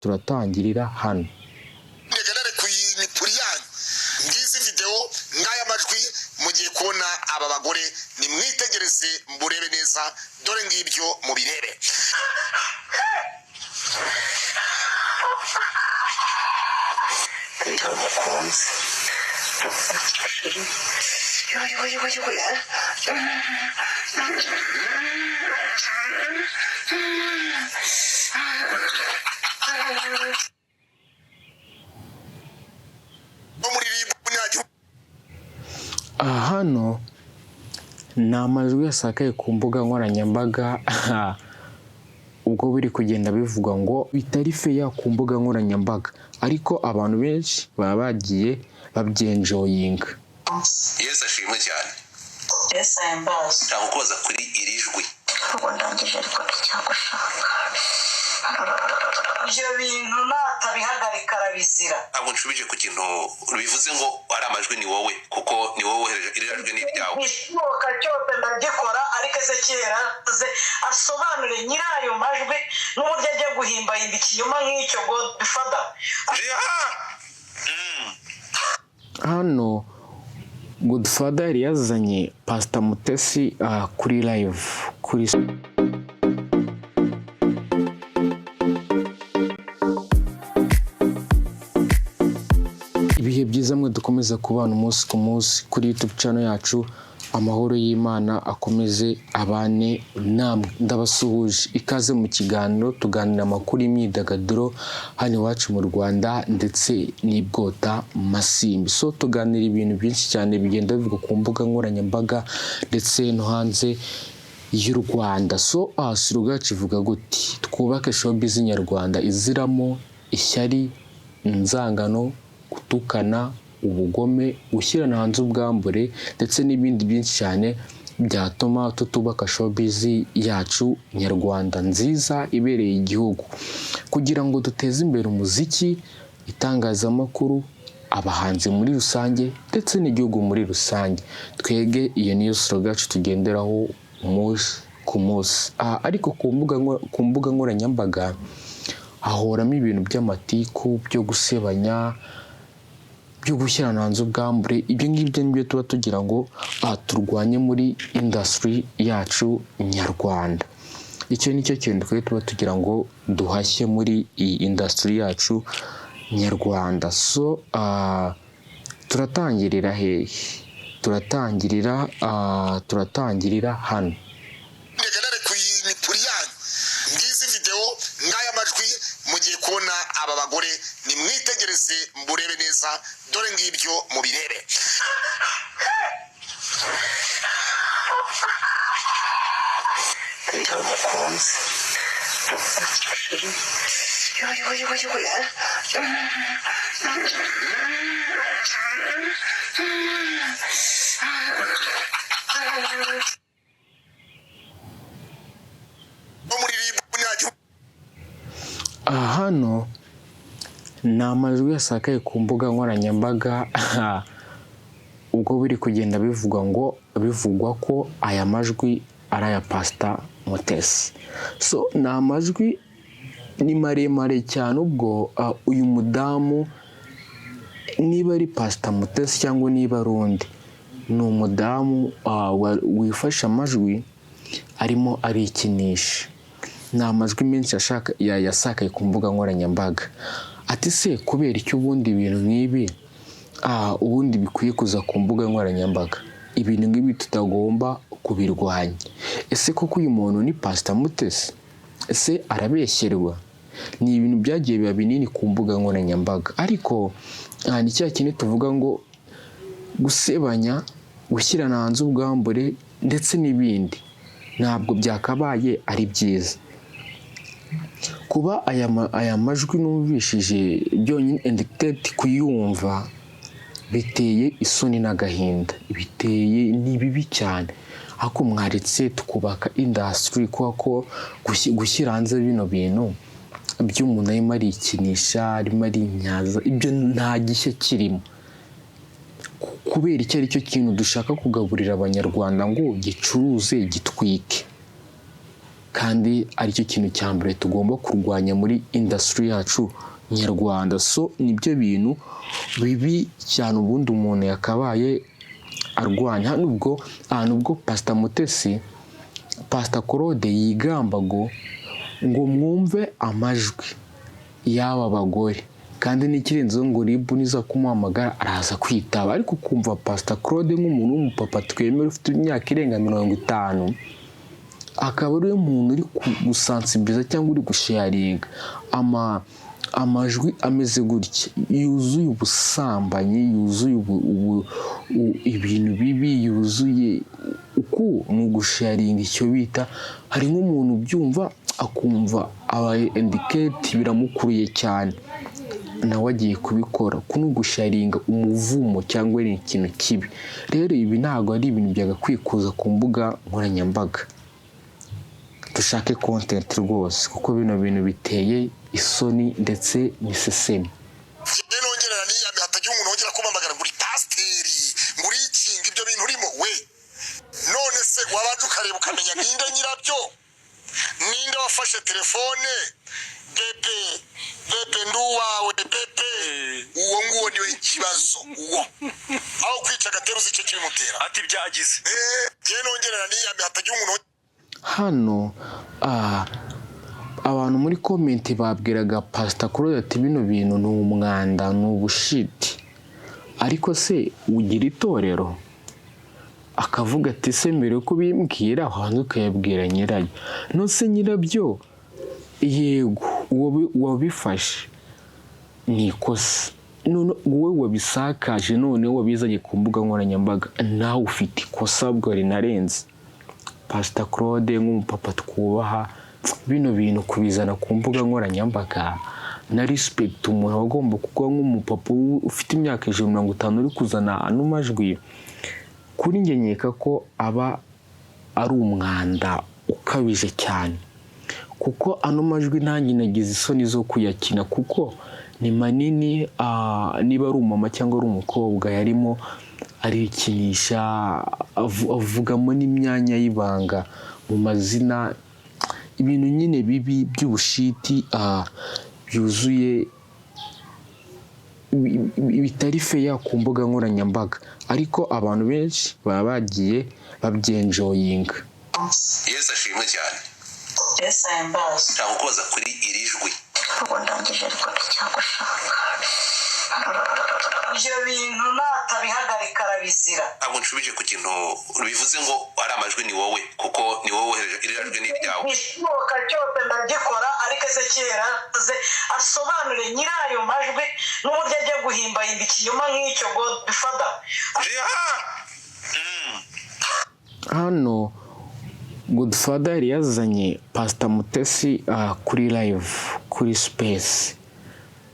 turatangirira hano. Ndeganare kuri yanyu ngizi video ngaya majwi mugiye kubona aba bagore nimwitegereze mburebe neza dore ngibyo mubirebe. Hano ni amajwi yasakaye ku mbuga nkoranyambaga ubwo biri kugenda bivuga ngo bitari feya ku mbuga nkoranyambaga, ariko abantu benshi baba bagiye babyenjoyinga. Yesu ashimwe cyane. Yesu ayambaza. Ntabwo kubaza kuri iri jwi. Ubwo ndangije ariko ndacyagushaka. Ibyo bintu natabihagarika arabizira. Ntabwo nshubije ku kintu bivuze ngo ari amajwi ni wowe, kuko ni wowe wohereje iri jwi ni ryawe. Bishoboka cyose ndagikora, ariko ese kera asobanure nyirayo majwi n'uburyo ajya guhimba ikinyoma nk'icyo Godfather. Hano Godfather yari yazanye Pastor Mutesi kuri live kuri ibihe byiza mwe dukomeza kubana umunsi ku munsi kuri YouTube channel yacu. Amahoro y'Imana akomeze abane namwe, ndabasuhuje ikaze mu kiganiro tuganira amakuru y'imyidagaduro hano iwacu mu Rwanda ndetse n'ibwota Masimbi. So tuganira ibintu byinshi cyane bigenda bivuga ku mbuga nkoranyambaga ndetse no hanze y'u Rwanda. So Sirugacu ivuga guti twubake showbiz nyarwanda iziramo ishyari, inzangano, gutukana, ubugome, gushyirana hanze ubwambure ndetse n'ibindi byinshi cyane byatuma tutubaka showbiz yacu nyarwanda nziza ibereye igihugu, kugira ngo duteze imbere umuziki, itangazamakuru, abahanzi muri rusange ndetse n'igihugu muri rusange. Twege iyo niyo slogan tugenderaho umunsi ku munsi. Ariko ku mbuga nkoranyambaga hahoramo ibintu by'amatiku, byo gusebanya, byo gushyirana hanze ubwambure. Ibyo ngibyo nibyo tuba tugira ngo turwanye muri industry yacu nyarwanda. Icyo nicyo kintu twe tuba tugira ngo duhashye muri iyi industry yacu nyarwanda. So turatangirira hehe? Turatangirira hano. Ndeganare kuri yanyu ngizi video ngaya majwi mugiye kubona aba bagore nimwitegereze mburebe neza dore ngibyo mubirebe. Hano ni amajwi yasakaye ku mbuga nkoranyambaga ubwo biri kugenda bivugwa ko aya majwi ari aya Pastor Mutesi. So ni amajwi ni maremare cyane, ubwo uyu mudamu niba ari Pastor Mutesi cyangwa niba ari undi, ni umudamu wifashe amajwi arimo arikinisha. Ni amajwi menshi yasakaye ku mbuga nkoranyambaga. Ati se kubera icyo ubundi ibintu nk'ibi ubundi bikwiye kuza ku mbuga nkoranyambaga, ibintu nk'ibi tutagomba kubirwanya? Ese koko uyu muntu ni Pastor Mutesi? Ese arabeshyerwa? Ni ibintu byagiye biba binini ku mbuga nkoranyambaga, ariko ni cya kintu tuvuga ngo gusebanya, gushyirana hanze ubwambure ndetse n'ibindi ntabwo byakabaye ari byiza. Kuba aya majwi numvishije byonyine indicate kuyumva biteye isoni n'agahinda, biteye ni bibi cyane. Ako mwaretse tukubaka industry, kuko gushyira hanze bino bintu by'umuntu arimo arikinisha, arimo arinyaza, ibyo nta gishya kirimo. Kubera icyo ari cyo kintu dushaka kugaburira abanyarwanda ngo gicuruze gitwike. kandi aricyo kintu cya mbere tugomba kurwanya muri industry yacu nyarwanda. So nibyo bintu bibi cyane ubundi umuntu yakabaye arwanya. Nubwo Pastor Mutesi, Pastor Claude yigamba ngo mwumve amajwi y'aba bagore, kandi n'ikirenzeho ngo RIB niza kumuhamagara araza kwitaba. Ariko kumva Pastor Claude nk'umuntu w'umupapa twemera ufite imyaka irenga 50, akaba ari umuntu uri gusansibiliza cyangwa uri gusharinga amajwi ameze gutya, yuzuye ubusambanyi, yuzuye ibintu bibi, yuzuye ni ugusharinga icyo bita, hari nk'umuntu byumva akumva aba indicate biramukuruye cyane, nawe agiye kubikora. Ni ugusharinga umuvumo cyangwa ni ikintu kibi. Rero ibi ntabwo ari ibintu byagakwiye kuza ku mbuga nkoranyambaga. Dushake content rwose, kuko bino bintu biteye isoni ndetse n'isesemi. nongerera niyamye hatagira umuntu wongera kumpamagara ngo uri pasiteri, ngo uri iki, ibyo bintu urimo we. None se wabanje ukareba ukamenya ninde nyirabyo, ninde wafashe telefone. Bebe nduwawe bebe, uwo nguwo niwe ikibazo uwo. Aho kwica agateruzi icyo kibimutera ati byagize. Nongerera niyamye hatagira umuntu. Hano abantu muri komenti babwiraga Pastor Claude ati bino bintu ni umwanda, ni ubushiti. Ariko se ugira itorero? Akavuga ati se mbere yo kubimbwira hanze ukayabwira nyirayo. No se nyirabyo yego wabifashe ni ikosa, none wowe wabisakaje, none wabizanye ku mbuga nkoranyambaga, nawe ufite ikosa bwo rinarenze. Pastor Claude nk'umupapa twubaha, bino bintu kubizana ku mbuga nkoranyambaga na respect umuntu agomba kuba nk'umupapa ufite imyaka 50 uri kuzana ano majwi, kuri njye nkeka ko aba ari umwanda ukabije cyane. Kuko ano majwi nanjye nagize isoni zo kuyakina, kuko ni manini. Niba ari umama cyangwa ari umukobwa yarimo arikinisha, avugamo n'imyanya y'ibanga mu mazina, ibintu nyine bibi by'ubushiti, byuzuye bitari feya ku mbuga nkoranyambaga. Ariko abantu benshi baba bagiye babyenjoyinga. Yesu ashimwe cyane. Yesu ahimbaze. Nshaka kukoza kuri iri jwi. Ubu ndangije ariko ndacyagushaka. Ibyo bintu natabihagarika arabizira. Ntabwo nshubije ku kintu bivuze ngo ari amajwi ni wowe, kuko ni wowe wohereje iri jwi n'iryawe. Ishoboka cyose ndagikora, ariko kera asobanure nyirayo majwi n'uburyo ajya guhimba ikinyoma nk'icyo Godfather. Hano Godfather yari yazanye Pastor Mutesi kuri live kuri space.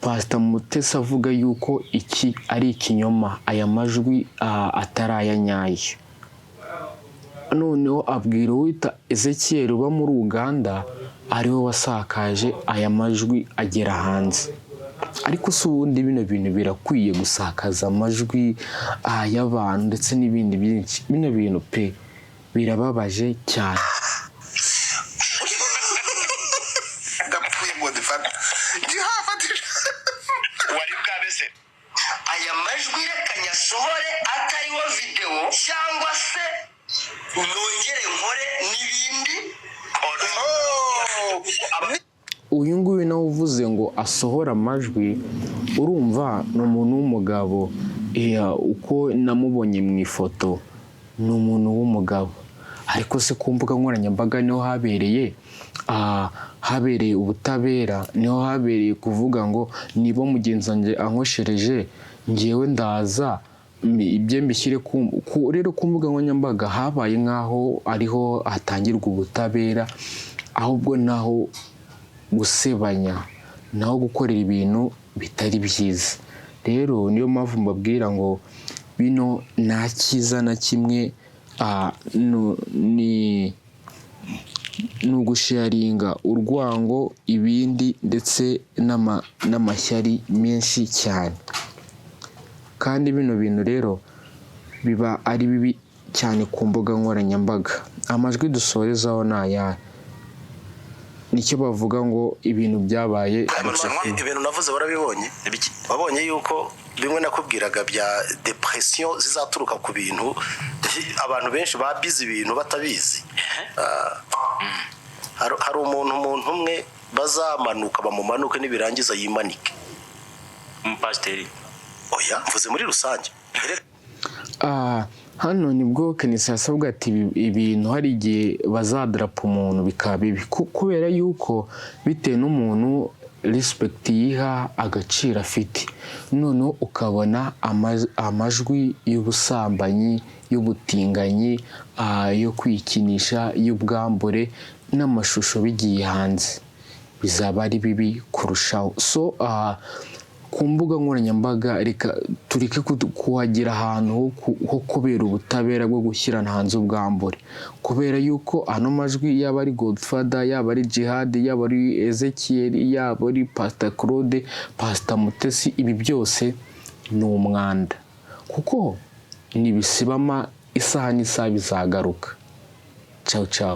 Pastor Mutesi avuga yuko iki ari ikinyoma, aya majwi atari ayanyayo. Noneho abwira uwita Ezekiel uba muri Uganda ariwe wasakaje aya majwi agera hanze. Ariko se ubundi bino bintu birakwiye gusakaza amajwi y'abantu ndetse n'ibindi byinshi? Bino bintu pe birababaje cyane. Aya majwi reka nyasohore atariho video cyangwa se nongere nkore n'ibindi. Uyu nguyu nawe uvuze ngo asohora amajwi, urumva ni umuntu w'umugabo. Uko namubonye mu ifoto ni umuntu w'umugabo. Ariko se ku mbuga nkoranyambaga niho habereye ubutabera, niho habereye kuvuga ngo niba mugenzi wanjye ankoshereje ngewe ndaza ibyo mbishyire rero ku mbuga nkoranyambaga habaye nk'aho ariho hatangirwa ubutabera, ahubwo naho gusebanya, naho gukorera ibintu bitari byiza. Rero niyo mpamvu mbabwira ngo bino nta cyiza na kimwe, ni ugusharinga urwango, ibindi ndetse n'amashyari menshi cyane. Kandi bino bintu rero biba ari bibi cyane ku mbuga nkoranyambaga. Amajwi dusorezaho ni ayahe? nicyo bavuga ngo ibintu byabaye ibintu navuze warabibonye wabonye yuko bimwe nakubwiraga bya depression zizaturuka ku bintu abantu benshi babize ibintu batabizi. Hari umuntu umwe bazamanuka bamumanuke nibirangiza yimanike umupasiteri. Oya mvuze muri rusange. Hano nibwo Kenisa yasabwa ati ibintu hari igihe bazadrapa umuntu bikaba bibi kubera yuko bitewe n'umuntu respect yiha agaciro afite, none ukabona amajwi y'ubusambanyi, y'ubutinganyi, yo kwikinisha, y'ubwambure n'amashusho bigiye hanze, bizaba ari bibi kurushaho. So ku mbuga nkoranyambaga reka tureke kuhagira ahantu ho kubera ubutabera bwo gushyirana hanze ubwambure, kubera yuko ano majwi yaba ari Godfather, yaba ari Jihad, yaba ari Ezekiel, yaba ari Pastor Claude, Pastor Mutesi, ibi byose ni umwanda kuko nibisibama isaha n'isaha bizagaruka. Ciao ciao.